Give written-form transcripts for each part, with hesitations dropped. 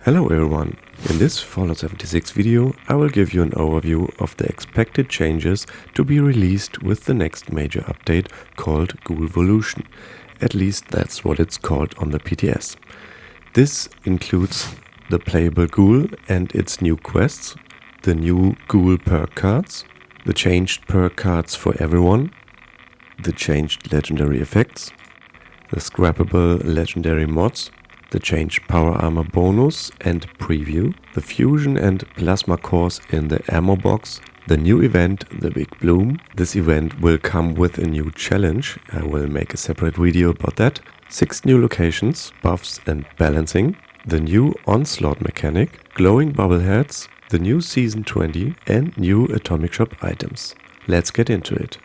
Hello everyone, in this Fallout 76 video I will give you an overview of the expected changes to be released with the next major update called Ghoulvolution. At least that's what it's called on the PTS. This includes the playable Ghoul and its new quests, the new Ghoul perk cards, the changed perk cards for everyone, the changed legendary effects, the scrappable legendary mods, the changed power armor bonus and preview, the fusion and plasma cores in the Ammobox, the new event, the Big Bloom. This event will come with a new challenge. I will make a separate video about that. 6 new locations, buffs and balancing, the new onslaught mechanic, glowing bobbleheads, the new season 20 and new atomic shop items. Let's get into it.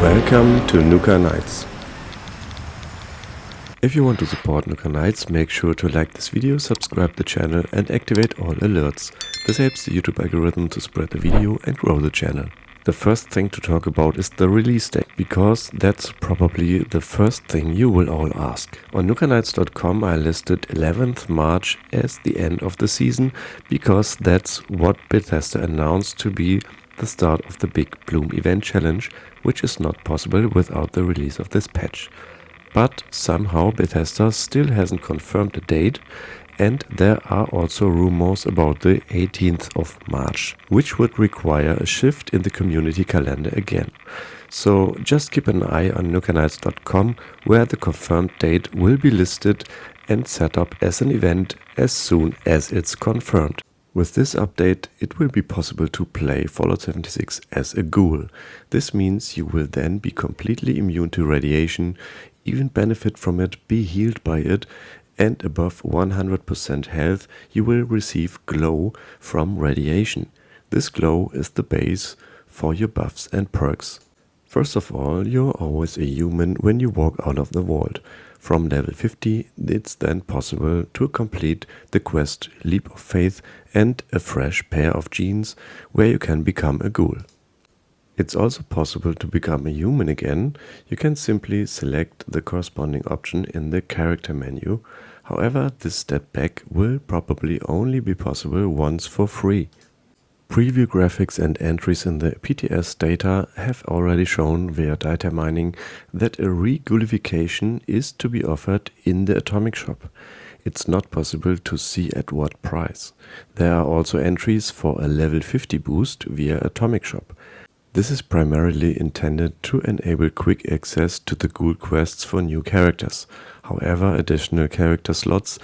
Welcome to Nuka Knights. If you want to support Nuka Knights, make sure to like this video, subscribe the channel and activate all alerts. This helps the YouTube algorithm to spread the video and grow the channel. The first thing to talk about is the release date, because that's probably the first thing you will all ask. On NukaKnights.com I listed 11th March as the end of the season, because that's what Bethesda announced to be the start of the Big Bloom event challenge, which is not possible without the release of this patch. But somehow Bethesda still hasn't confirmed the date, and there are also rumors about the 18th of March, which would require a shift in the community calendar again. So just keep an eye on NukaKnights.com, where the confirmed date will be listed and set up as an event as soon as it's confirmed. With this update, it will be possible to play Fallout 76 as a ghoul. This means you will then be completely immune to radiation, even benefit from it, be healed by it, and above 100% health you will receive glow from radiation. This glow is the base for your buffs and perks. First of all, you're always a human when you walk out of the vault. From level 50 it's then possible to complete the quest Leap of Faith and a fresh pair of jeans, where you can become a ghoul. It's also possible to become a human again. You can simply select the corresponding option in the character menu. However, this step back will probably only be possible once for free. Preview graphics and entries in the PTS data have already shown via data mining that a re-ghoulification is to be offered in the atomic shop. It's not possible to see at what price. There are also entries for a level 50 boost via atomic shop. This is primarily intended to enable quick access to the Ghoul quests for new characters. However, additional character slots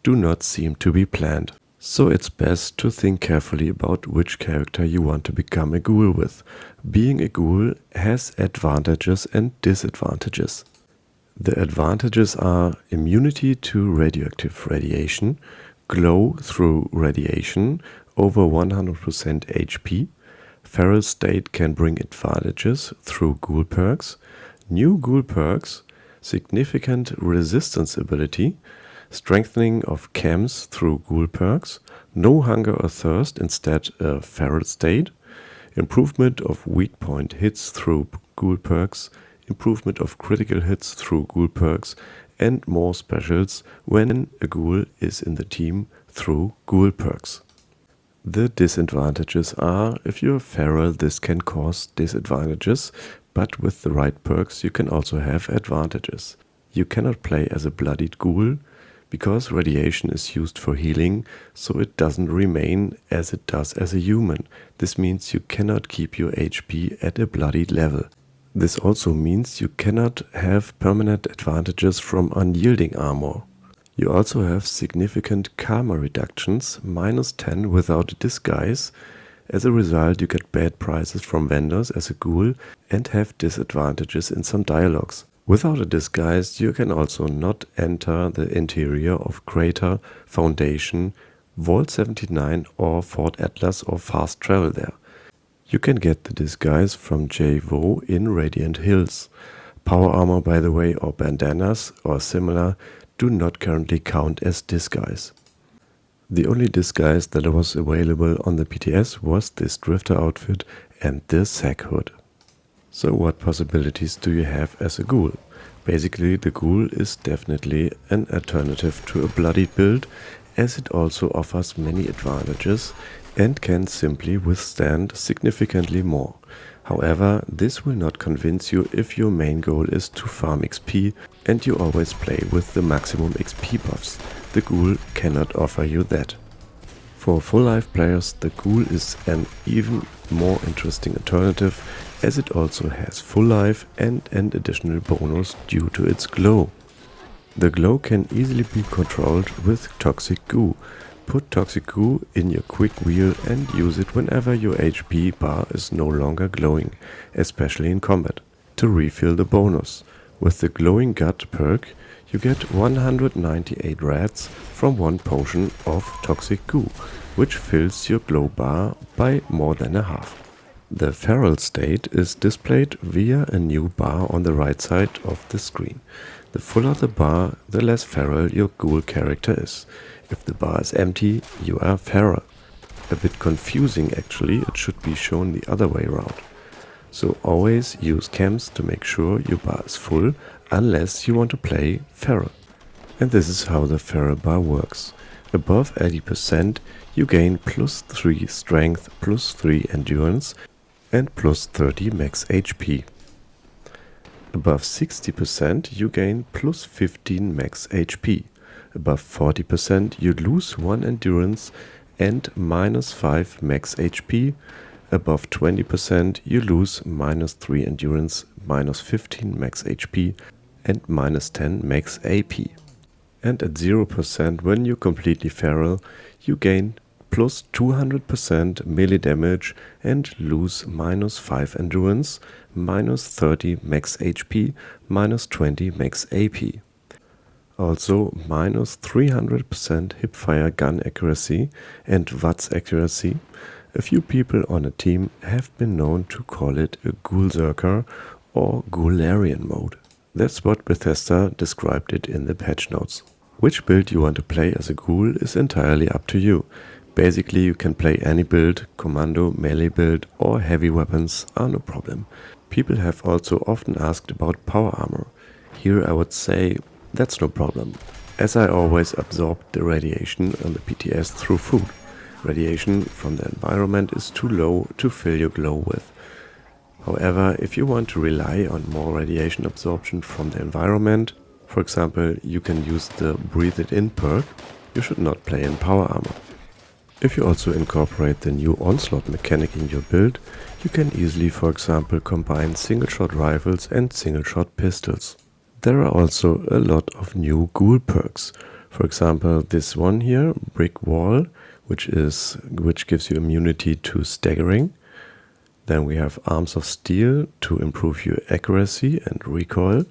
do not seem to be planned. So it's best to think carefully about which character you want to become a ghoul with. Being a ghoul has advantages and disadvantages. The advantages are immunity to radioactive radiation, glow through radiation, over 100% HP, feral state can bring advantages through ghoul perks, new ghoul perks, significant resistance ability, strengthening of chems through ghoul perks, no hunger or thirst, instead a feral state, improvement of weak point hits through ghoul perks, improvement of critical hits through ghoul perks, and more specials when a ghoul is in the team through ghoul perks. The disadvantages are, if you're feral, this can cause disadvantages, but with the right perks you can also have advantages. You cannot play as a bloodied ghoul, because radiation is used for healing, so it doesn't remain as it does as a human. This means you cannot keep your HP at a bloodied level. This also means you cannot have permanent advantages from unyielding armor. You also have significant karma reductions, -10 without a disguise. As a result, you get bad prices from vendors as a ghoul and have disadvantages in some dialogues. Without a disguise, you can also not enter the interior of Crater, Foundation, Vault 79 or Fort Atlas or fast travel there. You can get the disguise from JVO in Radiant Hills. Power armor, by the way, or bandanas or similar do not currently count as disguise. The only disguise that was available on the PTS was this drifter outfit and the sack hood. So what possibilities do you have as a ghoul? Basically, the ghoul is definitely an alternative to a bloodied build as it also offers many advantages and can simply withstand significantly more. However, this will not convince you if your main goal is to farm XP and you always play with the maximum XP buffs. The Ghoul cannot offer you that. For full life players, the Ghoul is an even more interesting alternative, as it also has full life and an additional bonus due to its glow. The glow can easily be controlled with Toxic Goo. Put Toxic Goo in your quick wheel and use it whenever your HP bar is no longer glowing, especially in combat, to refill the bonus. With the Glowing Gut perk, you get 198 rats from one potion of Toxic Goo, which fills your glow bar by more than a half. The feral state is displayed via a new bar on the right side of the screen. The fuller the bar, the less feral your Ghoul character is. If the bar is empty, you are feral. A bit confusing actually, it should be shown the other way around. So always use chems to make sure your bar is full, unless you want to play feral. And this is how the feral bar works. Above 80% you gain plus 3 strength, plus 3 endurance and plus 30 max HP. Above 60% you gain plus 15 max HP. Above 40% you lose 1 endurance and minus 5 max HP. Above 20% you lose minus 3 endurance, minus 15 max HP and minus 10 max AP. And at 0% when you're completely feral, you gain plus 200% melee damage and lose minus 5 endurance, minus 30 max HP, minus 20 max AP. Also minus 300% hipfire gun accuracy and VATS accuracy. A few people on a team have been known to call it a Ghoulzerker or Ghoularian mode. That's what Bethesda described it in the patch notes. Which build you want to play as a Ghoul is entirely up to you. Basically you can play any build, commando, melee build or heavy weapons are no problem. People have also often asked about power armor. Here I would say that's no problem, as I always absorb the radiation on the PTS through food. Radiation from the environment is too low to fill your glow with. However, if you want to rely on more radiation absorption from the environment, for example, you can use the Breathe It In perk, you should not play in power armor. If you also incorporate the new onslaught mechanic in your build, you can easily, for example, combine single-shot rifles and single-shot pistols. There are also a lot of new Ghoul perks. For example, this one here, Brick Wall, which gives you immunity to staggering. Then we have Arms of Steel to improve your accuracy and recoil.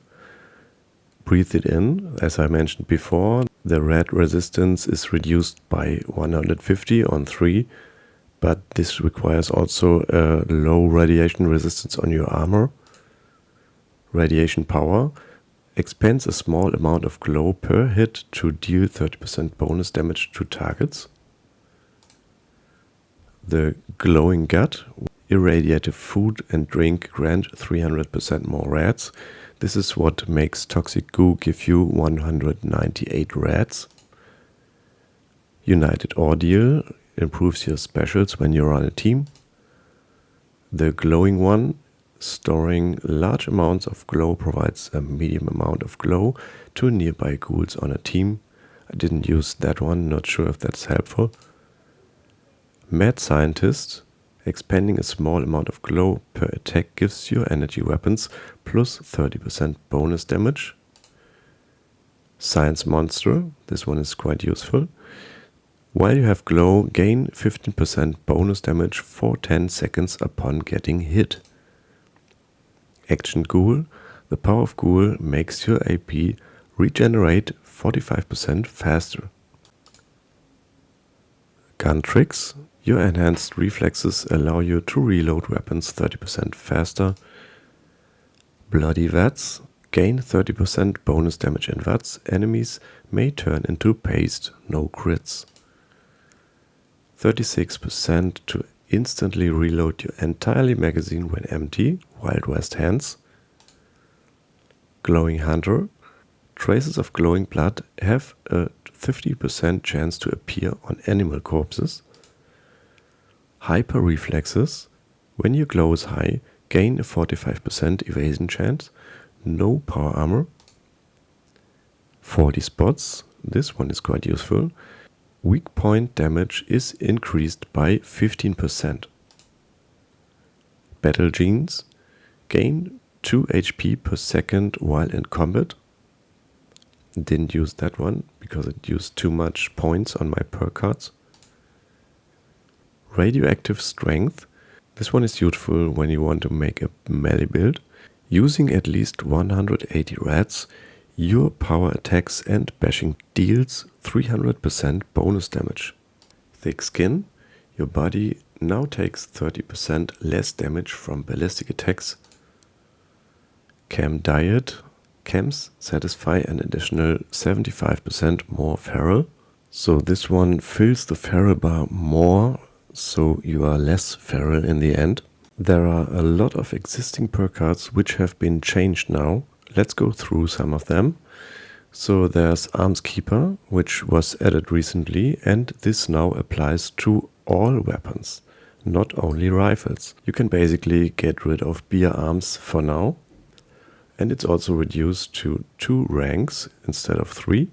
Breathe It In, as I mentioned before, the red resistance is reduced by 150 on 3, but this requires also a low radiation resistance on your armor. Radiation Power expands a small amount of glow per hit to deal 30% bonus damage to targets. The Glowing Gut, irradiative food and drink grant 300% more rats. This is what makes Toxic Goo give you 198 rats. United Ordeal improves your specials when you're on a team. The Glowing One, storing large amounts of glow, provides a medium amount of glow to nearby ghouls on a team. I didn't use that one, not sure if that's helpful. Mad Scientist, expanding a small amount of glow per attack gives your energy weapons plus 30% bonus damage. Science Monster, this one is quite useful. While you have glow, gain 15% bonus damage for 10 seconds upon getting hit. Action Ghoul, the power of Ghoul makes your AP regenerate 45% faster. Gun Tricks, your enhanced reflexes allow you to reload weapons 30% faster. Bloody VATS, gain 30% bonus damage in VATS, enemies may turn into paste, no crits. 36% to instantly reload your entire magazine when empty, Wild West Hands. Glowing Hunter, traces of glowing blood have a 50% chance to appear on animal corpses. Hyper reflexes. When your glow is high, gain a 45% evasion chance. No power armor. 40 spots. This one is quite useful. Weak point damage is increased by 15%. Battle genes. Gain 2 HP per second while in combat. Didn't use that one because it used too much points on my perk cards. Radioactive strength. This one is useful when you want to make a melee build. Using at least 180 rats, your power attacks and bashing deals 300% bonus damage. Thick skin. Your body now takes 30% less damage from ballistic attacks. Chem diet. Chems satisfy an additional 75% more feral. So this one fills the feral bar more, so you are less feral in the end. There are a lot of existing perk cards which have been changed now. Let's go through some of them. So there's Arms Keeper, which was added recently, and this now applies to all weapons, not only rifles. You can basically get rid of beer arms for now. And it's also reduced to 2 ranks instead of 3.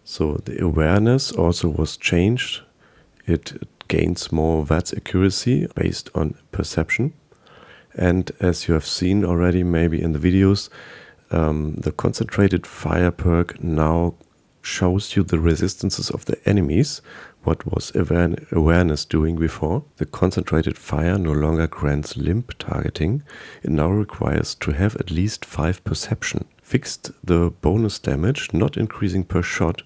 So the awareness also was changed. It gains more VATS accuracy based on perception. And as you have seen already maybe in the videos, the concentrated fire perk now shows you the resistances of the enemies, what was awareness doing before. The concentrated fire no longer grants limb targeting. It now requires to have at least 5 perception. Fixed the bonus damage, not increasing per shot.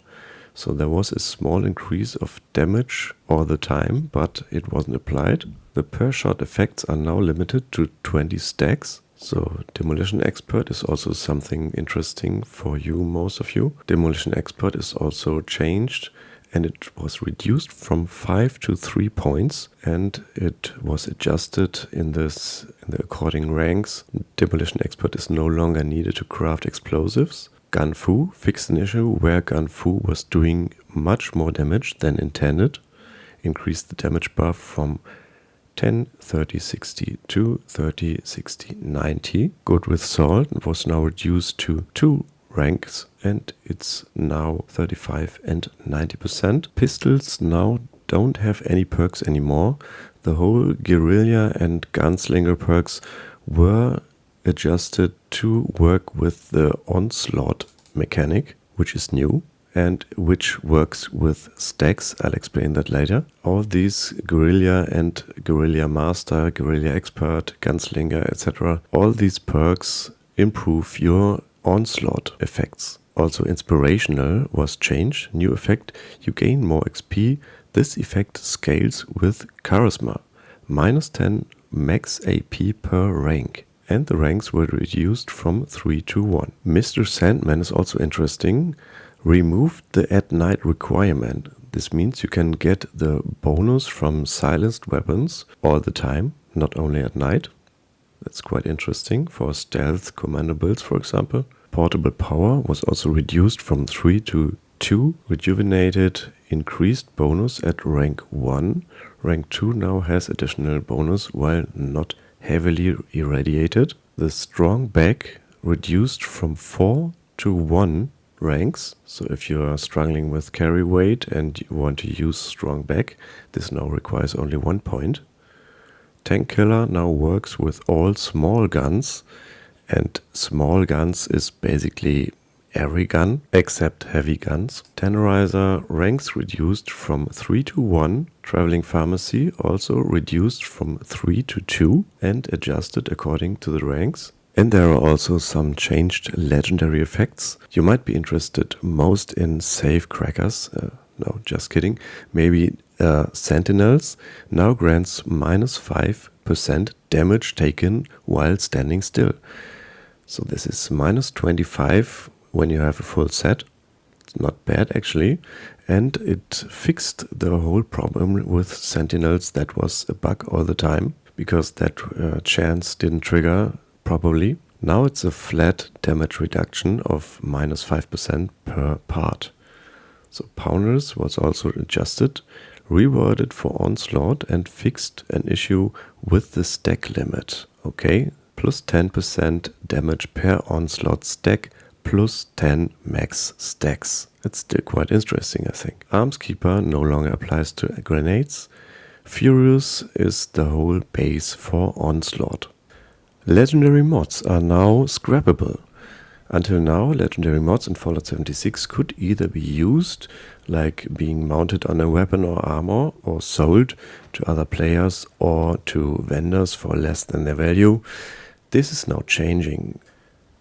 So there was a small increase of damage all the time, but it wasn't applied. The per shot effects are now limited to 20 stacks. So Demolition Expert is also something interesting for you, most of you. Demolition Expert is also changed, and it was reduced from 5 to 3 points, and it was adjusted in the according ranks. Demolition Expert is no longer needed to craft explosives. Gun Fu fixed an issue where Gun Fu was doing much more damage than intended. Increased the damage buff from 10, 30, 60 to 30, 60, 90. Good with Salt was now reduced to 2 ranks, and it's now 35 and 90%. Pistols now don't have any perks anymore. The whole Guerrilla and Gunslinger perks were adjusted to work with the onslaught mechanic, which is new and which works with stacks. I'll explain that later. All these Guerrilla and Guerrilla Master, Guerrilla Expert, Gunslinger, etc. all these perks improve your onslaught effects. Also Inspirational was changed. New effect, you gain more XP. This effect scales with Charisma. -10 max AP per rank. And the ranks were reduced from 3 to 1. Mr. Sandman is also interesting. Removed the at night requirement. This means you can get the bonus from silenced weapons all the time, not only at night. That's quite interesting for stealth commando builds, for example. Portable power was also reduced from 3 to 2. Rejuvenated increased bonus at rank 1. Rank 2 now has additional bonus while not heavily irradiated. The strong back reduced from 4 to 1 ranks. So if you are struggling with carry weight and you want to use strong back, this now requires only 1 point. Tank Killer now works with all small guns, and small guns is basically every gun except heavy guns. Tannerizer ranks reduced from 3 to 1. Traveling Pharmacy also reduced from 3 to 2 and adjusted according to the ranks. And there are also some changed legendary effects. You might be interested most in Safe Crackers. No, just kidding. Maybe Sentinels now grants -5% damage taken while standing still. So this is -25 when you have a full set. It's not bad actually. And it fixed the whole problem with Sentinels that was a bug all the time because that chance didn't trigger properly. Now it's a flat damage reduction of -5% per part. So Pounders was also adjusted, reworded for onslaught and fixed an issue with the stack limit. Okay, plus 10% damage per onslaught stack, plus 10 max stacks. It's still quite interesting, I think. Arms Keeper no longer applies to grenades. Furious is the whole base for onslaught. Legendary mods are now scrappable. Until now, legendary mods in Fallout 76 could either be used, like being mounted on a weapon or armor, or sold to other players or to vendors for less than their value. This is now changing.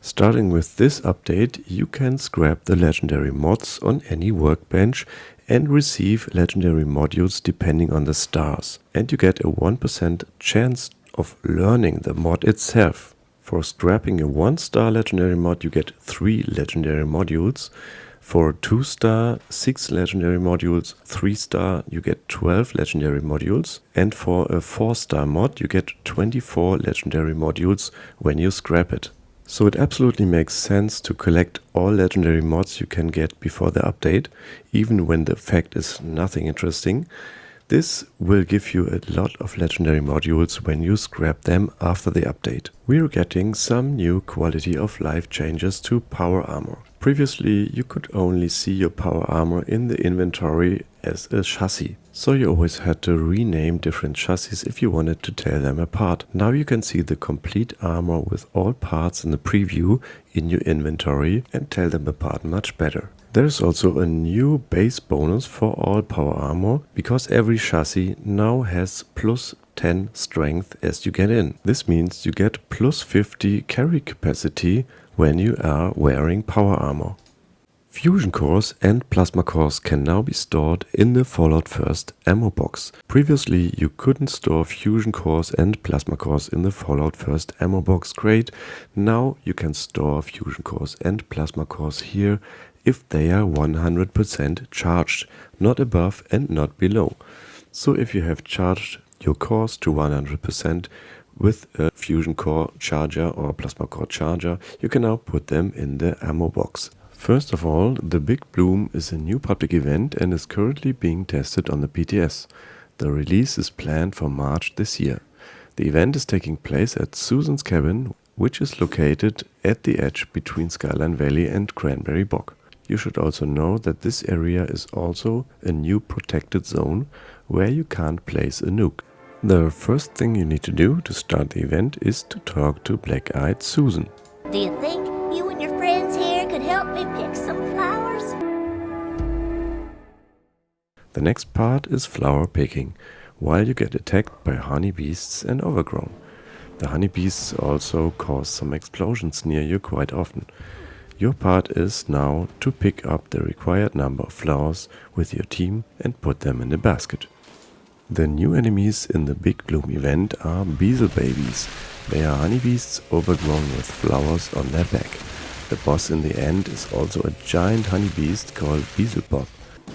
Starting with this update, you can scrap the legendary mods on any workbench and receive legendary modules depending on the stars. And you get a 1% chance of learning the mod itself. For scrapping a 1-star legendary mod, you get 3 legendary modules. For a 2-star, 6 legendary modules. 3-star, you get 12 legendary modules. And for a 4-star mod, you get 24 legendary modules when you scrap it. So it absolutely makes sense to collect all legendary mods you can get before the update, even when the effect is nothing interesting. This will give you a lot of legendary modules when you scrap them after the update. We're getting some new quality of life changes to power armor. Previously, you could only see your power armor in the inventory as a chassis. So you always had to rename different chassis if you wanted to tell them apart. Now you can see the complete armor with all parts in the preview in your inventory and tell them apart much better. There is also a new base bonus for all power armor, because every chassis now has plus 10 strength as you get in. This means you get plus 50 carry capacity when you are wearing power armor. Fusion cores and plasma cores can now be stored in the Fallout 1st Ammobox. Previously you couldn't store fusion cores and plasma cores in the Fallout 1st Ammobox crate. Now you can store fusion cores and plasma cores here if they are 100% charged, not above and not below. So if you have charged your cores to 100% with a fusion core charger or plasma core charger, you can now put them in the Ammobox. First of all, the Big Bloom is a new public event and is currently being tested on the PTS. The release is planned for March this year. The event is taking place at Susan's cabin, which is located at the edge between Skyline Valley and Cranberry Bog. You should also know that this area is also a new protected zone where you can't place a nuke. The first thing you need to do to start the event is to talk to Black-Eyed Susan. Do you think you and your friends here could help me pick some flowers? The next part is flower picking, while you get attacked by honeybeasts and overgrown. The honeybeasts also cause some explosions near you quite often. Your part is now to pick up the required number of flowers with your team and put them in the basket. The new enemies in the Big Bloom event are beetle babies. They are honeybeasts overgrown with flowers on their back. The boss in the end is also a giant honeybeast called Beelzebub.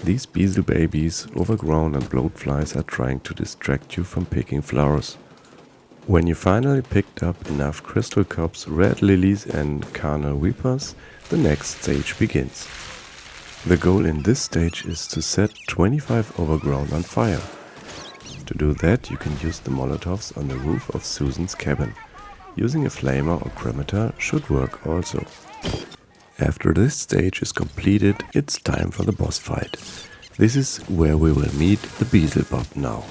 These beetle babies, overgrown and bloatflies, are trying to distract you from picking flowers. When you finally picked up enough crystal cups, red lilies and carnal weepers, the next stage begins. The goal in this stage is to set 25 overgrown on fire. To do that, you can use the Molotovs on the roof of Susan's cabin. Using a flamer or cremator should work also. After this stage is completed, it's time for the boss fight. This is where we will meet the Beelzebub now.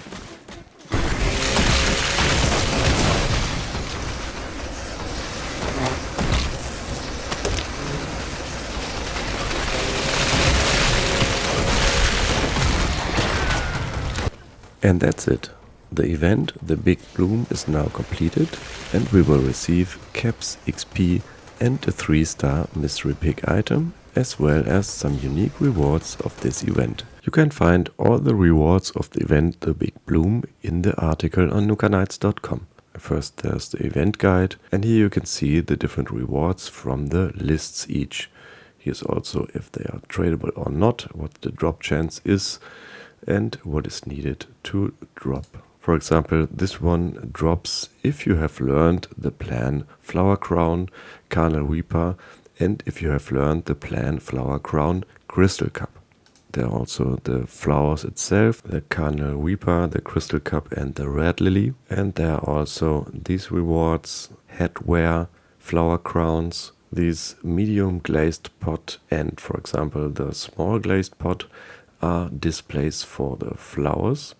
And that's it. The event, the Big Bloom, is now completed and we will receive caps, XP and a 3-star mystery pick item, as well as some unique rewards of this event. You can find all the rewards of the event, the Big Bloom, in the article on NukaKnights.com. First there's the event guide, and here you can see the different rewards from the lists each. Here's also if they are tradable or not, what the drop chance is, and what is needed to drop. For example, this one drops if you have learned the plan Flower Crown, Carnal Reaper, and if you have learned the plan Flower Crown Crystal Cup. There are also the flowers itself, the Carnal Reaper, the Crystal Cup and the Red Lily. And there are also these rewards, headwear, flower crowns, these medium glazed pot and, for example, the small glazed pot are displays for the flowers.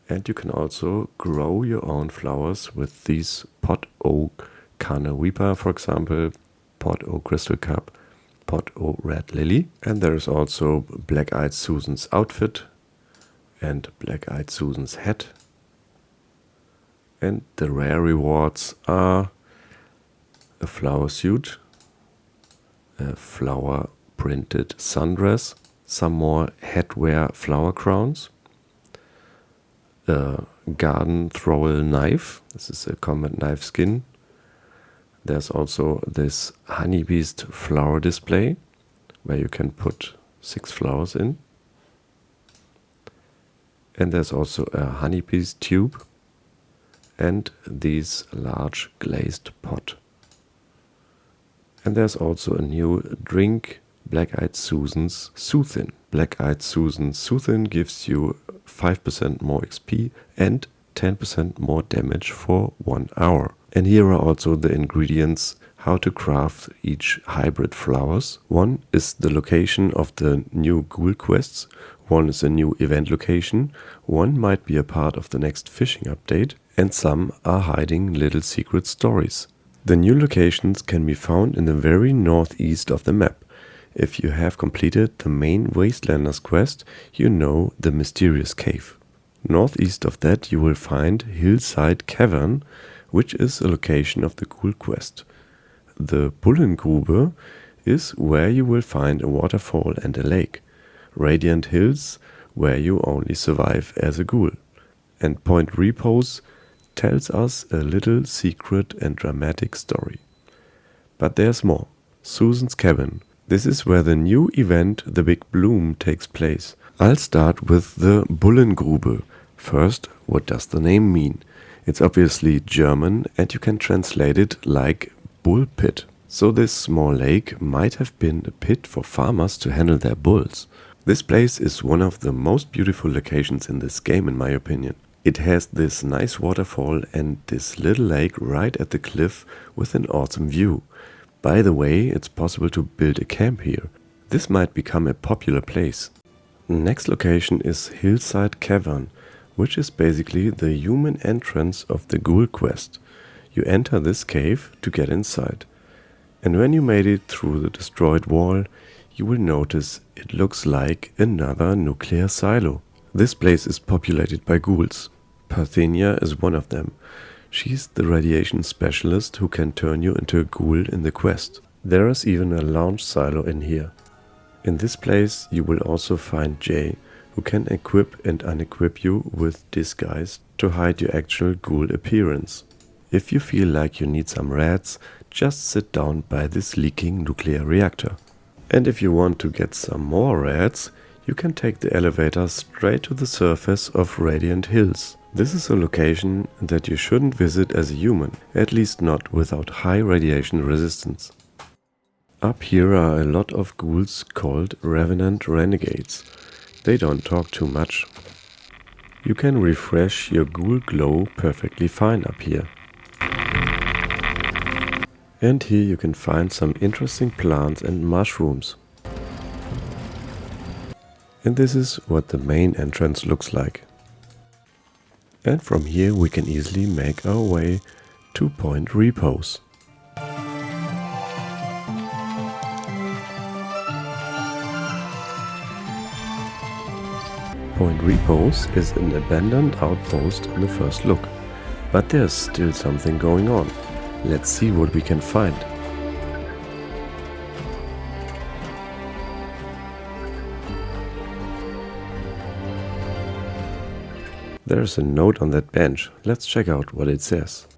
And you can also grow your own flowers with these Pot O Carnal Reaper, for example, Pot O Crystal Cup, Pot O Red Lily. And there is also Black-Eyed Susan's outfit and Black-Eyed Susan's hat. And the rare rewards are a flower suit, a flower printed sundress, some more headwear flower crowns, a garden trowel knife. This is a combat knife skin. There's also this honeybeast flower display where you can put 6 flowers in. And there's also a honeybeast tube and these large glazed pot. And there's also a new drink, Black-Eyed Susan's Soothin'. Black-Eyed Susan's Soothin' gives you 5% more XP and 10% more damage for 1 hour. And here are also the ingredients how to craft each hybrid flowers. One is the location of the new Ghoul quests, one is a new event location, one might be a part of the next fishing update, and some are hiding little secret stories. The new locations can be found in the very northeast of the map. If you have completed the main Wastelanders quest, you know the mysterious cave. Northeast of that you will find Hillside Cavern, which is a location of the Ghoul quest. The Bullengrube is where you will find a waterfall and a lake. Radiant Hills, where you only survive as a ghoul. And Point Repose tells us a little secret and dramatic story. But there's more. Susan's Cabin. This is where the new event, the Big Bloom, takes place. I'll start with the Bullengrube. First, what does the name mean? It's obviously German and you can translate it like bull pit. So this small lake might have been a pit for farmers to handle their bulls. This place is one of the most beautiful locations in this game in my opinion. It has this nice waterfall and this little lake right at the cliff with an awesome view. By the way, it's possible to build a camp here. This might become a popular place. Next location is Hillside Cavern, which is basically the human entrance of the Ghoul quest. You enter this cave to get inside. And when you made it through the destroyed wall, you will notice it looks like another nuclear silo. This place is populated by ghouls. Parthenia is one of them. She's the radiation specialist who can turn you into a ghoul in the quest. There is even a launch silo in here. In this place you will also find Jay, who can equip and unequip you with disguise to hide your actual ghoul appearance. If you feel like you need some rats, just sit down by this leaking nuclear reactor. And if you want to get some more rats, you can take the elevator straight to the surface of Radiant Hills. This is a location that you shouldn't visit as a human, at least not without high radiation resistance. Up here are a lot of ghouls called Revenant Renegades. They don't talk too much. You can refresh your ghoul glow perfectly fine up here. And here you can find some interesting plants and mushrooms. And this is what the main entrance looks like. And from here we can easily make our way to Point Repose. Point Repose is an abandoned outpost on the first look, but there's still something going on. Let's see what we can find. There's a note on that bench. Let's check out what it says.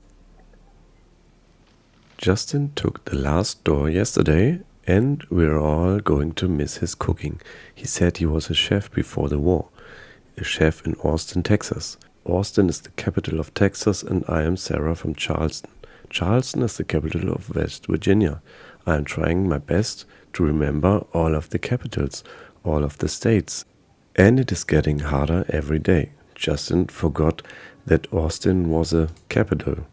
Justin took the last door yesterday and we're all going to miss his cooking. He said he was a chef before the war. A chef in Austin, Texas. Austin is the capital of Texas and I am Sarah from Charleston. Charleston is the capital of West Virginia. I am trying my best to remember all of the capitals. all of the states. And it is getting harder every day. Justin forgot that Austin was a capital.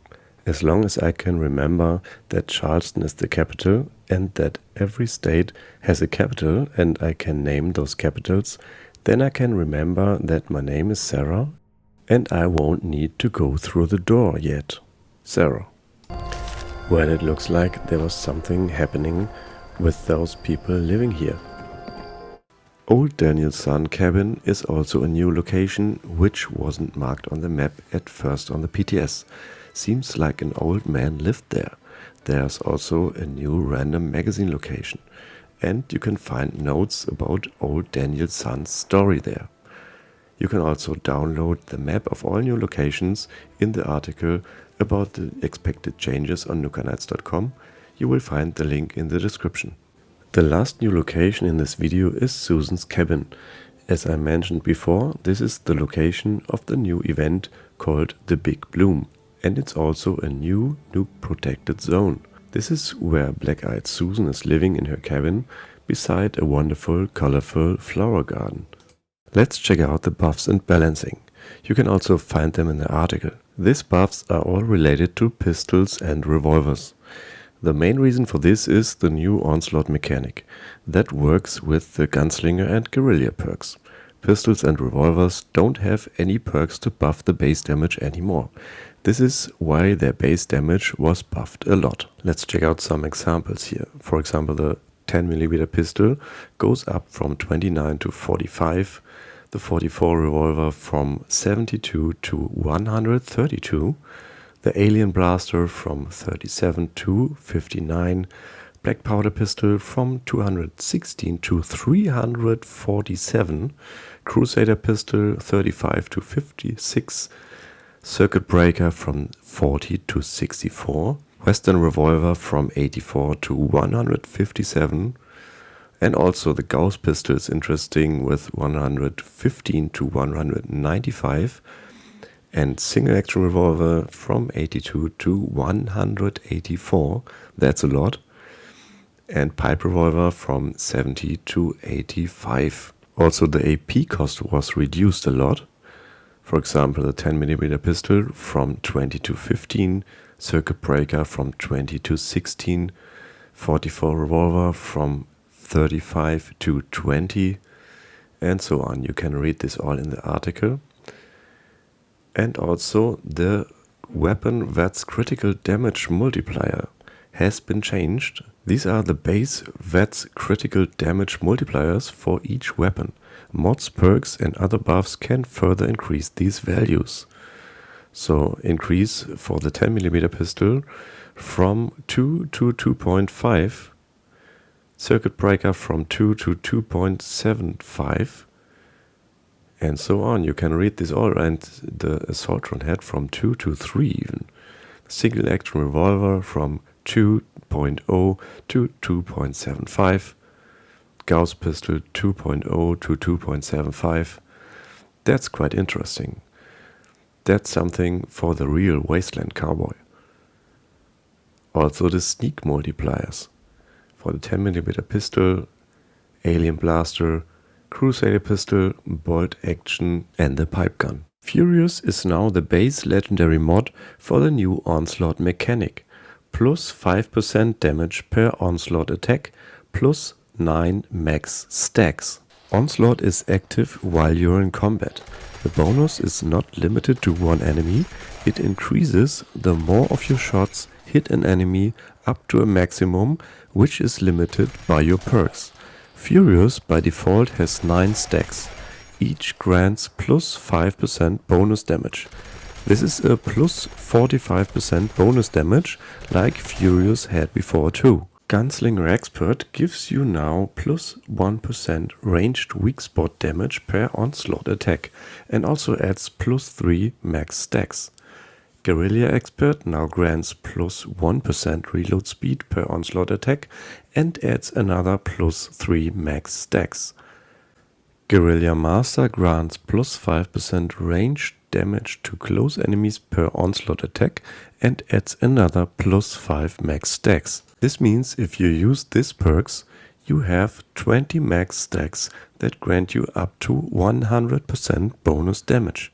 As long as I can remember that Charleston is the capital and that every state has a capital and I can name those capitals, then I can remember that my name is Sarah and I won't need to go through the door yet. Sarah. Well, it looks like there was something happening with those people living here. Old Daniel's Son cabin is also a new location which wasn't marked on the map at first on the PTS. Seems like an old man lived there. There's also a new random magazine location. And you can find notes about Old Daniel's Son's story there. You can also download the map of all new locations in the article about the expected changes on NukaKnights.com. You will find the link in the description. The last new location in this video is Susan's cabin. As I mentioned before, this is the location of the new event called the Big Bloom. And it's also a new nuke protected zone. This is where Black-Eyed Susan is living in her cabin beside a wonderful, colorful flower garden. Let's check out the buffs and balancing. You can also find them in the article. These buffs are all related to pistols and revolvers. The main reason for this is the new onslaught mechanic that works with the gunslinger and guerrilla perks. Pistols and revolvers don't have any perks to buff the base damage anymore. This is why their base damage was buffed a lot. Let's check out some examples here. For example, the 10mm pistol goes up from 29 to 45, the 44 revolver from 72 to 132, the alien blaster from 37 to 59, black powder pistol from 216 to 347, crusader pistol 35 to 56, circuit breaker from 40 to 64, western revolver from 84 to 157, and also the Gauss pistol is interesting with 115 to 195, and single action revolver from 82 to 184, that's a lot, and pipe revolver from 70 to 85. Also the AP cost was reduced a lot. For example, the 10mm pistol from 20 to 15, circuit breaker from 20 to 16, 44 revolver from 35 to 20, and so on. You can read this all in the article. And also the weapon VATS critical damage multiplier has been changed. These are the base VATS critical damage multipliers for each weapon. Mods, perks and other buffs can further increase these values. So increase for the 10mm pistol from 2 to 2.5, circuit breaker from 2 to 2.75, and so on. You can read this all, and the assault run head from 2 to 3 even. Single action revolver from 2.0 to 2.75. Gauss pistol 2.0 to 2.75. That's quite interesting. That's something for the real wasteland cowboy. Also the sneak multipliers. For the 10mm pistol, alien blaster, crusader pistol, bolt action and the pipe gun. Furious is now the base legendary mod for the new onslaught mechanic. Plus 5% damage per onslaught attack, plus 9 max stacks. Onslaught is active while you're in combat. The bonus is not limited to one enemy, it increases the more of your shots hit an enemy up to a maximum, which is limited by your perks. Furious by default has 9 stacks. Each grants plus 5% bonus damage. This is a plus 45% bonus damage like Furious had before too. Gunslinger Expert gives you now plus 1% ranged weak spot damage per onslaught attack and also adds plus 3 max stacks. Guerrilla Expert now grants plus 1% reload speed per onslaught attack and adds another plus 3 max stacks. Guerrilla Master grants plus 5% range damage to close enemies per onslaught attack and adds another plus 5 max stacks. This means if you use these perks, you have 20 max stacks that grant you up to 100% bonus damage.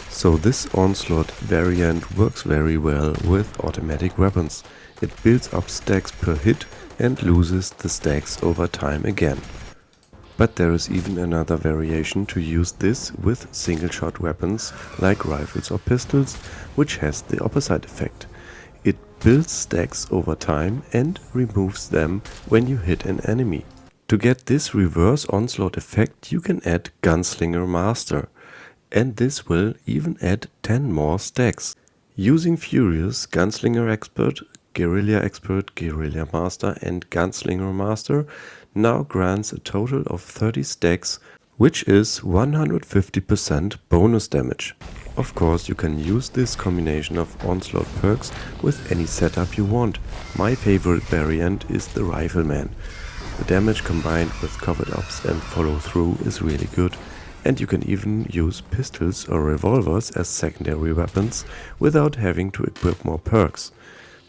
So this onslaught variant works very well with automatic weapons. It builds up stacks per hit and loses the stacks over time again. But there is even another variation to use this with single shot weapons like rifles or pistols, which has the opposite effect. It builds stacks over time and removes them when you hit an enemy. To get this reverse onslaught effect, you can add Gunslinger Master, and this will even add 10 more stacks. Using Furious, Gunslinger Expert, Guerrilla Master and Gunslinger Master now grants a total of 30 stacks, which is 150% bonus damage. Of course, you can use this combination of onslaught perks with any setup you want. My favorite variant is the Rifleman. The damage combined with covered ups and follow through is really good, and you can even use pistols or revolvers as secondary weapons without having to equip more perks.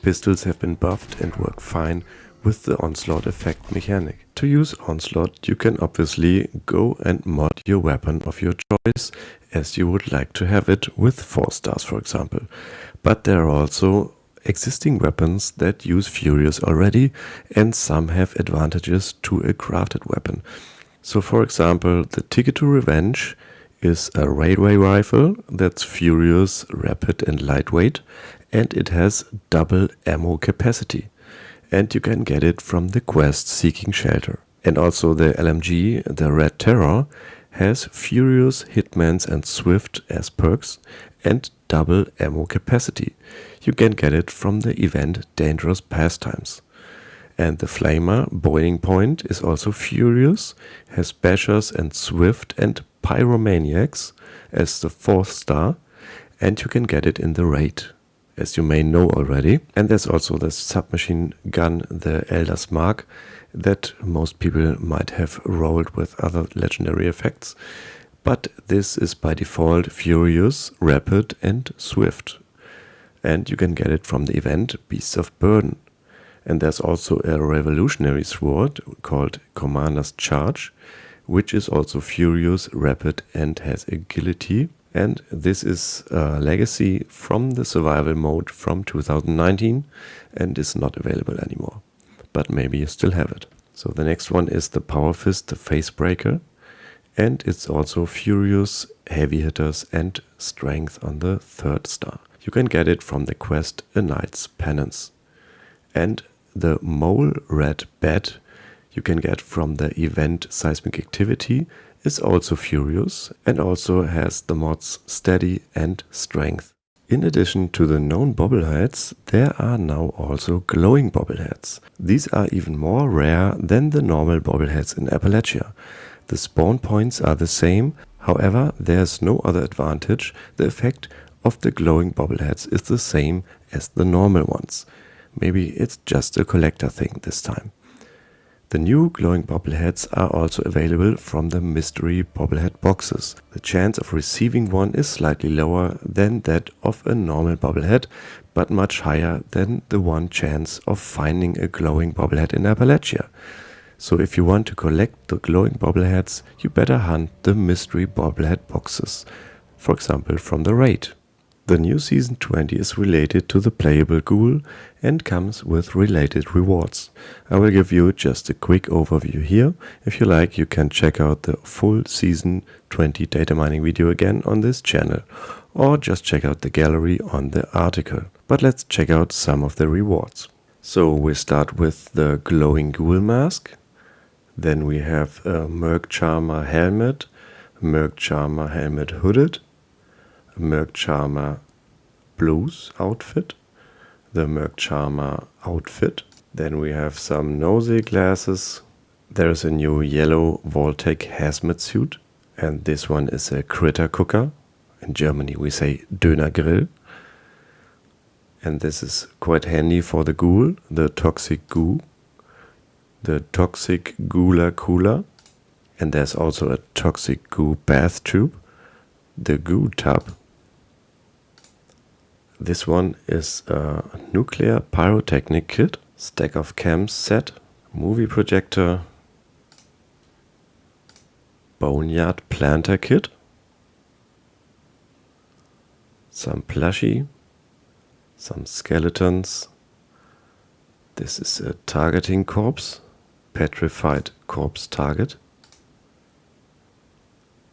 Pistols have been buffed and work fine with the onslaught effect mechanic. To use onslaught, you can obviously go and mod your weapon of your choice as you would like to have it with 4 stars, for example. But there are also existing weapons that use Furious already, and some have advantages to a crafted weapon. So for example, the Ticket to Revenge is a railway rifle that's Furious, rapid and lightweight, and it has double ammo capacity. And you can get it from the quest Seeking Shelter. And also the LMG, the Red Terror, has Furious, Hitman's and Swift as perks and double ammo capacity. You can get it from the event Dangerous Pastimes. And the Flamer, Boiling Point, is also Furious, has Bashers and Swift and Pyromaniacs as the 4th star, and you can get it in the raid, as you may know already. And there's also the submachine gun, the Elder's Mark, that most people might have rolled with other legendary effects. But this is by default Furious, Rapid and Swift. And you can get it from the event Beasts of Burden. And there's also a revolutionary sword called Commander's Charge, which is also Furious, Rapid and has agility. And this is a legacy from the survival mode from 2019 and is not available anymore. But maybe you still have it. So the next one is the Power Fist, the Facebreaker. And it's also Furious, Heavy Hitters and Strength on the 3rd star. You can get it from the quest A Knight's Penance. And the Mole Red Bat you can get from the event Seismic Activity is also Furious and also has the mods Steady and Strength. In addition to the known bobbleheads, there are now also glowing bobbleheads. These are even more rare than the normal bobbleheads in Appalachia. The spawn points are the same, however there's no other advantage. The effect of the glowing bobbleheads is the same as the normal ones. Maybe it's just a collector thing this time. The new glowing bobbleheads are also available from the mystery bobblehead boxes. The chance of receiving one is slightly lower than that of a normal bobblehead, but much higher than the one chance of finding a glowing bobblehead in Appalachia. So if you want to collect the glowing bobbleheads, you better hunt the mystery bobblehead boxes, for example from the raid. The new Season 20 is related to the playable Ghoul and comes with related rewards. I will give you just a quick overview here. If you like, you can check out the full Season 20 data mining video again on this channel, or just check out the gallery on the article. But let's check out some of the rewards. So we start with the glowing Ghoul mask. Then we have a Merc Charmer helmet, Merc Charmer helmet hooded, Merc Charmer blues outfit, the Merc Charmer outfit. Then we have some nosy glasses. There is a new yellow Voltec hazmat suit, and this one is a critter cooker. In Germany we say Döner Grill. And this is quite handy for the Ghoul, the Toxic Goo, the Toxic Ghouler Cooler. And there's also a Toxic Goo bath tube, the Goo Tub. This one is a nuclear pyrotechnic kit, stack of cams set, movie projector, boneyard planter kit, some plushie, some skeletons. This is a targeting corpse, petrified corpse target.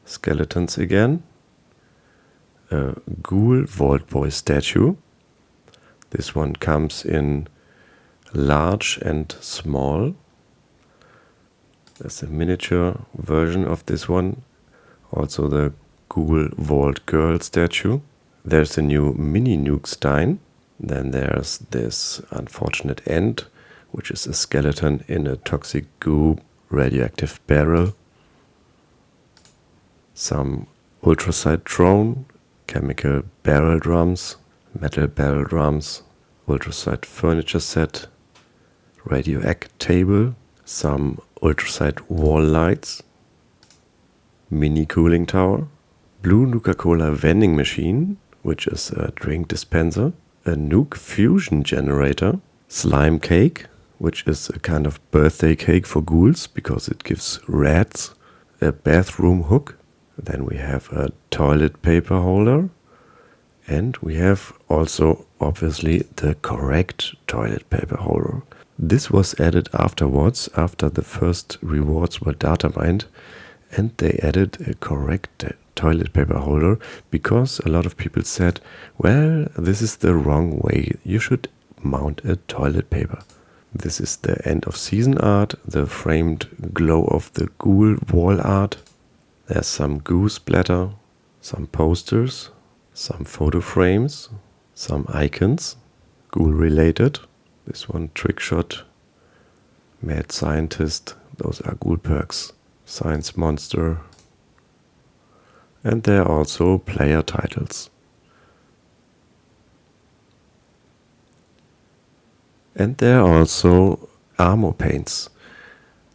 Skeletons again, a Ghoul Vault Boy statue. This one comes in large and small. There's a miniature version of this one. Also the Ghoul Vault Girl statue. There's a new mini nuke stein. Then there's this unfortunate end, which is a skeleton in a toxic goo radioactive barrel. Some ultrasonic drone, chemical barrel drums, metal barrel drums, ultrasonic furniture set, radioactive table, some ultrasonic wall lights, mini cooling tower, blue Nuka-Cola vending machine, which is a drink dispenser, a nuke fusion generator, slime cake, which is a kind of birthday cake for ghouls because it gives rats, a bathroom hook. Then we have a toilet paper holder, and we have also obviously the correct toilet paper holder. This was added afterwards, after the first rewards were data mined, and they added a correct toilet paper holder because a lot of people said, well, this is the wrong way, you should mount a toilet paper. This is the end of season art, the framed glow of the ghoul wall art. There's some goo splatter, some posters, some photo frames, some icons, ghoul related. This one, trick shot, mad scientist, those are ghoul perks, science monster. And there are also player titles. And there are also armor paints.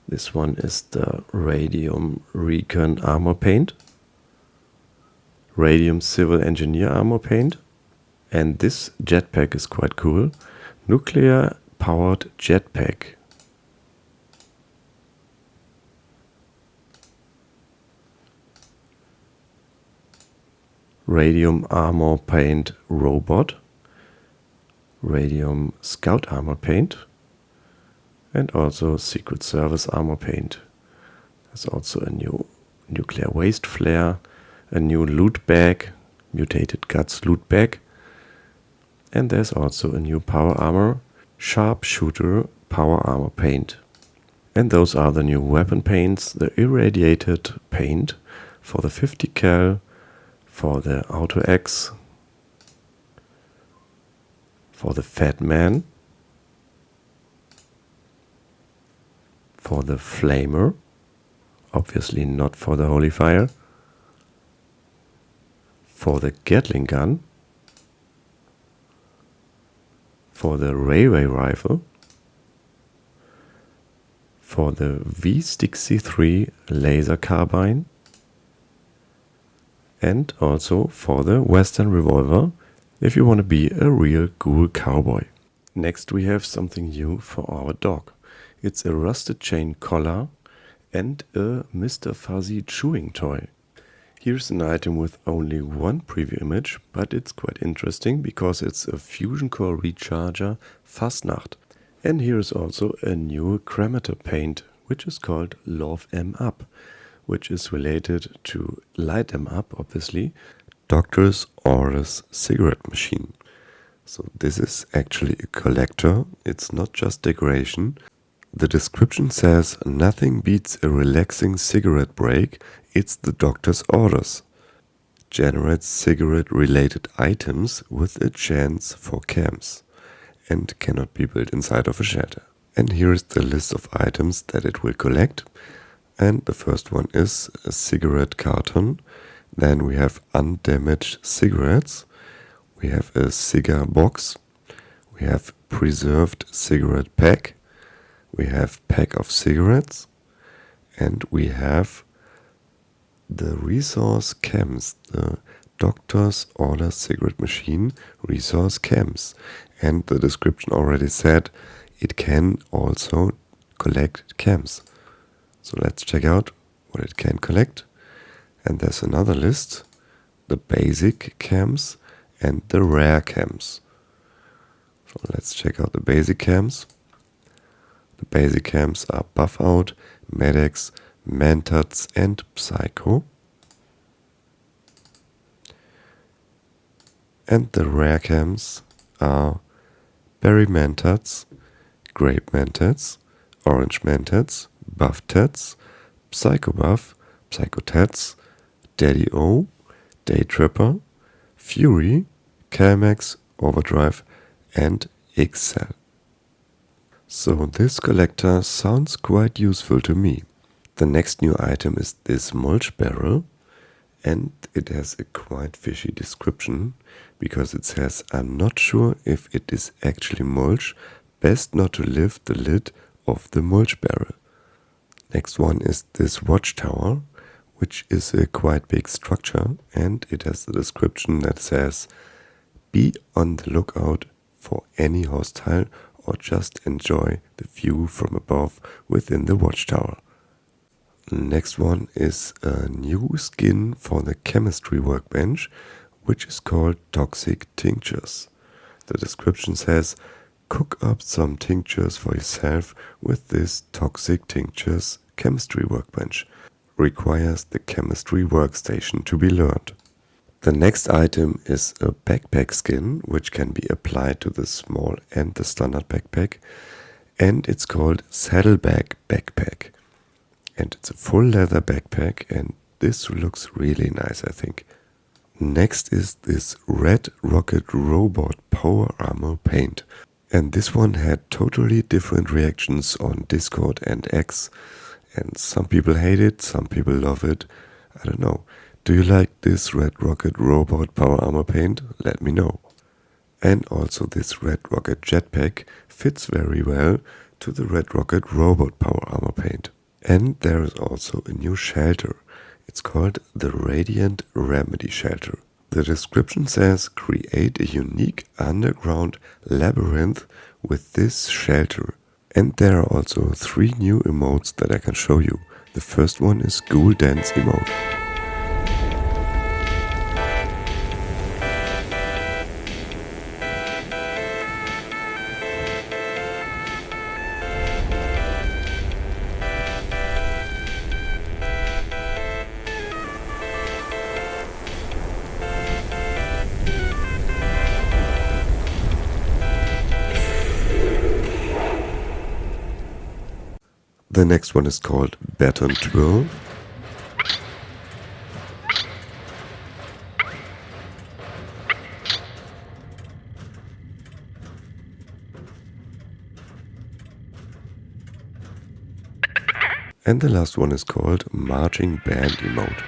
This one is the Radium Recon Armor Paint, Radium Civil Engineer Armor Paint, and this jetpack is quite cool. Nuclear powered jetpack. Radium Armor Paint Robot, Radium Scout Armor Paint, and also Secret Service Armor Paint. There's also a new nuclear waste flare, a new loot bag, mutated guts loot bag, and there's also a new power armor, sharpshooter power armor paint. And those are the new weapon paints, the irradiated paint for the 50 cal, for the Auto X, for the Fat Man, for the Flamer, obviously not for the Holy Fire, for the Gatling gun, for the Railway Rifle, for the V63 laser carbine, and also for the Western Revolver, if you want to be a real ghoul cowboy. Next we have something new for our dog. It's a rusted chain collar and a Mr. Fuzzy chewing toy. Here's an item with only one preview image, but it's quite interesting because it's a fusion core recharger Fastnacht. And here's also a new cremator paint, which is called Love 'em Up, which is related to Light 'em Up, obviously, Doctor's Orders cigarette machine. So this is actually a collector, it's not just decoration. The description says, nothing beats a relaxing cigarette break, it's the doctor's orders. Generates cigarette related items with a chance for camps and cannot be built inside of a shelter. And here is the list of items that it will collect. And the first one is a cigarette carton. Then we have undamaged cigarettes. We have a cigar box. We have preserved cigarette pack. We have pack of cigarettes. And we have the resource chems, the doctor's order cigarette machine resource chems. And the description already said it can also collect chems. So let's check out what it can collect. And there's another list, the basic cams and the rare cams. So let's check out the basic cams. The basic cams are Buff Out, Medex, Mentats and Psycho. And the rare cams are Berry Mentats, Grape Mentats, Orange Mentats, Buff Tats, Psycho Buff, Psycho Tats, Daddy O, Day Tripper, Fury, Calmax, Overdrive and XL. So this collector sounds quite useful to me. The next new item is this mulch barrel, and it has a quite fishy description because it says, I'm not sure if it is actually mulch, best not to lift the lid of the mulch barrel. Next one is this watchtower, which is a quite big structure, and it has a description that says, be on the lookout for any hostile or just enjoy the view from above within the watchtower. Next one is a new skin for the chemistry workbench, which is called Toxic Tinctures. The description says, cook up some tinctures for yourself with this Toxic Tinctures chemistry workbench. Requires the chemistry workstation to be learned. The next item is a backpack skin, which can be applied to the small and the standard backpack, and it's called Saddleback Backpack. And it's a full leather backpack, and this looks really nice, I think. Next is this Red Rocket Robot Power Armor paint. And this one had totally different reactions on Discord and X. And some people hate it, some people love it. I don't know. Do you like this Red Rocket Robot Power Armor paint? Let me know. And also this Red Rocket Jetpack fits very well to the Red Rocket Robot Power Armor paint. And there is also a new shelter. It's called the Radiant Remedy Shelter. The description says, create a unique underground labyrinth with this shelter. And there are also 3 new emotes that I can show you. The first one is Ghoul Dance emote. The next one is called Baton Twirl. And the last one is called Marching Band emote.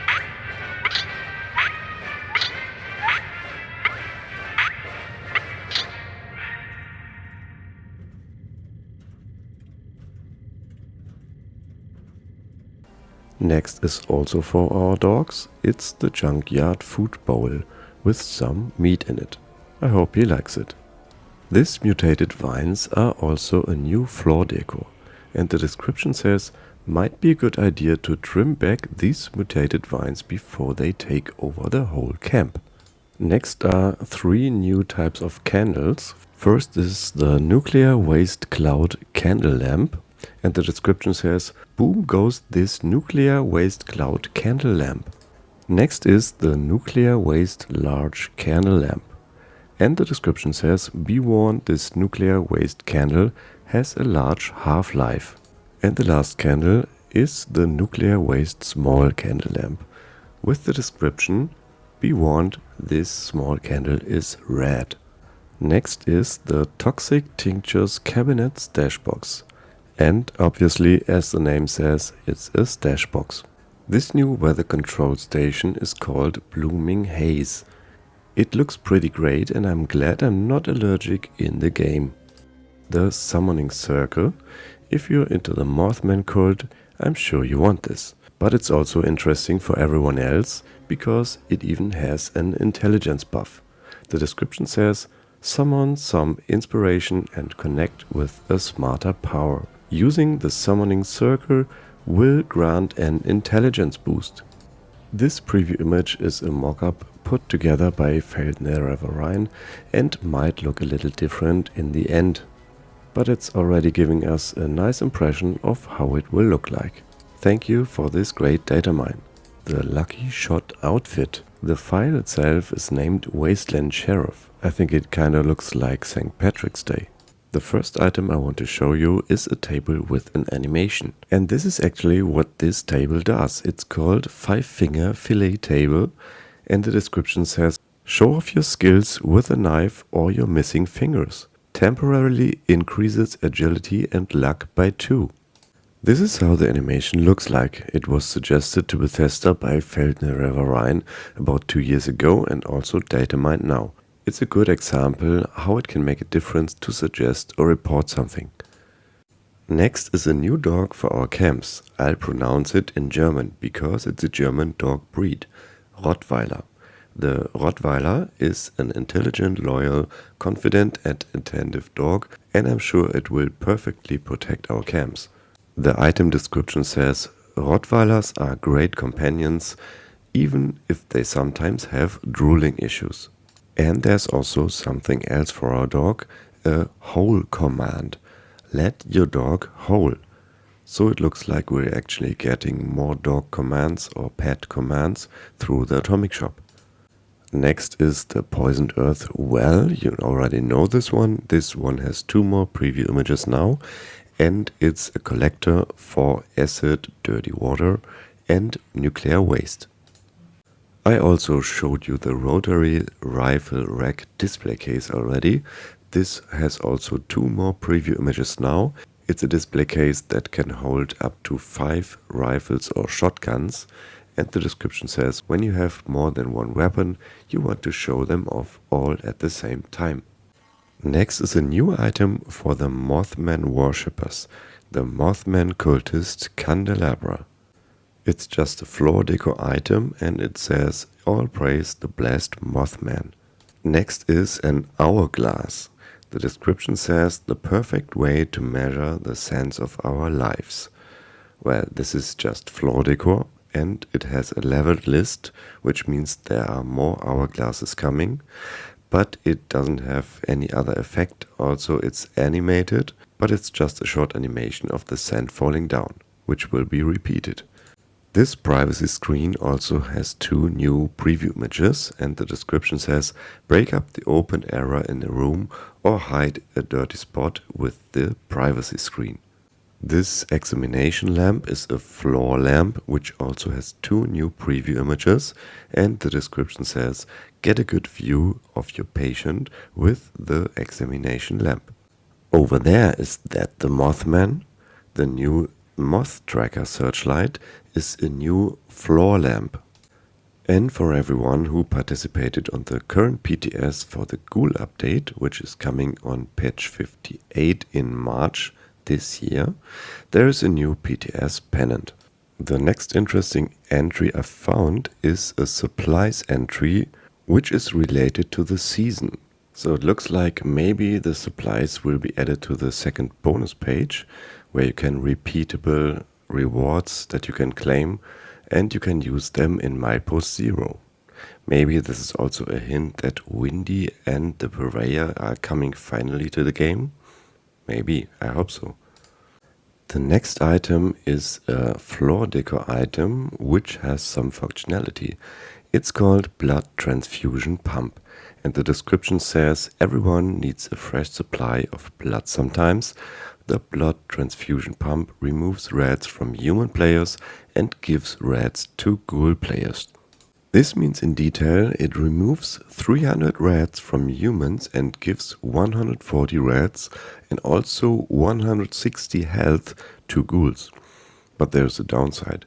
Next is also for our dogs. It's the Junkyard Food Bowl with some meat in it. I hope he likes it. These mutated vines are also a new floor decor, and the description says, might be a good idea to trim back these mutated vines before they take over the whole camp. Next are 3 new types of candles. First is the Nuclear Waste Cloud Candle Lamp, and the description says, boom goes this nuclear waste cloud candle lamp. Next is the Nuclear Waste Large Candle Lamp. And the description says, be warned, this nuclear waste candle has a large half-life. And the last candle is the Nuclear Waste Small Candle Lamp. With the description, be warned, this small candle is red. Next is the Toxic Tinctures Cabinet Stash Box. And obviously, as the name says, it's a stash box. This new weather control station is called Blooming Haze. It looks pretty great, and I'm glad I'm not allergic in the game. The Summoning Circle. If you're into the Mothman cult, I'm sure you want this. But it's also interesting for everyone else, because it even has an intelligence buff. The description says, summon some inspiration and connect with a smarter power. Using the Summoning Circle will grant an intelligence boost. This preview image is a mockup put together by Feldner and might look a little different in the end, but it's already giving us a nice impression of how it will look like. Thank you for this great data mine. The Lucky Shot outfit. The file itself is named Wasteland Sheriff. I think it kinda looks like St. Patrick's Day. The first item I want to show you is a table with an animation. And this is actually what this table does. It's called 5-Finger Fillet Table, and the description says, show off your skills with a knife or your missing fingers. Temporarily increases agility and luck by 2. This is how the animation looks like. It was suggested to Bethesda by Feldner about 2 years ago and also data mined now. It's a good example how it can make a difference to suggest or report something. Next is a new dog for our camps. I'll pronounce it in German because it's a German dog breed, Rottweiler. The Rottweiler is an intelligent, loyal, confident and attentive dog, and I'm sure it will perfectly protect our camps. The item description says, Rottweilers are great companions, even if they sometimes have drooling issues. And there's also something else for our dog, a howl command. Let your dog howl. So it looks like we're actually getting more dog commands or pet commands through the Atomic Shop. Next is the Poisoned Earth Well. You already know this one. This one has 2 more preview images now, and it's a collector for acid, dirty water and nuclear waste. I also showed you the rotary rifle rack display case already. This has also 2 more preview images now. It's a display case that can hold up to 5 rifles or shotguns, and the description says when you have more than 1 weapon, you want to show them off all at the same time. Next is a new item for the Mothman worshippers, the Mothman cultist candelabra. It's just a floor decor item and it says, all praise the blessed Mothman. Next is an hourglass. The description says, the perfect way to measure the sense of our lives. Well, this is just floor decor and it has a leveled list, which means there are more hourglasses coming, but it doesn't have any other effect. Also, it's animated, but it's just a short animation of the sand falling down, which will be repeated. This privacy screen also has 2 new preview images, and the description says, break up the open area in a room or hide a dirty spot with the privacy screen. This examination lamp is a floor lamp which also has 2 new preview images, and the description says, get a good view of your patient with the examination lamp. Over there is that the Mothman. The new Moth Tracker Searchlight is a new floor lamp. And for everyone who participated on the current PTS for the Ghoul update, which is coming on patch 58 in March this year, there is a new PTS pennant. The next interesting entry I found is a supplies entry, which is related to the season. So it looks like maybe the supplies will be added to the second bonus page, where you can repeatable rewards that you can claim, and you can use them in Milepost 0. Maybe this is also a hint that Windy and the Purveyor are coming finally to the game. Maybe, I hope so. The next item is a floor decor item which has some functionality. It's called Blood Transfusion Pump, and the description says everyone needs a fresh supply of blood sometimes. The blood transfusion pump removes rats from human players and gives rats to ghoul players. This means in detail it removes 300 rats from humans and gives 140 rats and also 160 health to ghouls. But there's a downside.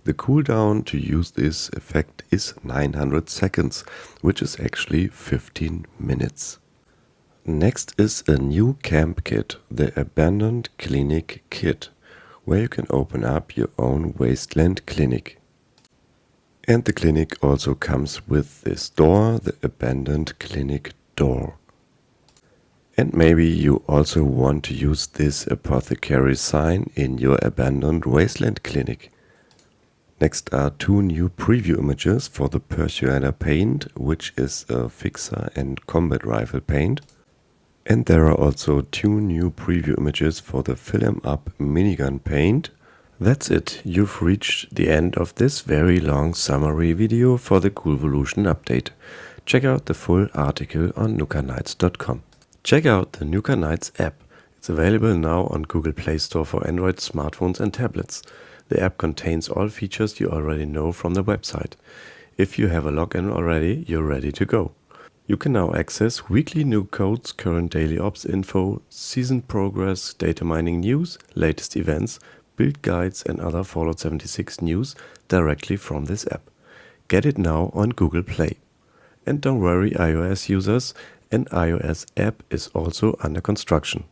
The cooldown to use this effect is 900 seconds, which is actually 15 minutes. Next is a new camp kit, the Abandoned Clinic Kit, where you can open up your own wasteland clinic. And the clinic also comes with this door, the Abandoned Clinic Door. And maybe you also want to use this apothecary sign in your abandoned wasteland clinic. Next are 2 new preview images for the Persuader paint, which is a fixer and combat rifle paint. And there are also 2 new preview images for the Fill 'em Up minigun paint. That's it, you've reached the end of this very long summary video for the Ghoul update. Check out the full article on nukaknights.com. Check out the Nuka Knights app. It's available now on Google Play Store for Android smartphones and tablets. The app contains all features you already know from the website. If you have a login already, you're ready to go. You can now access weekly new codes, current daily ops info, season progress, data mining news, latest events, build guides and other Fallout 76 news directly from this app. Get it now on Google Play. And don't worry iOS users, an iOS app is also under construction.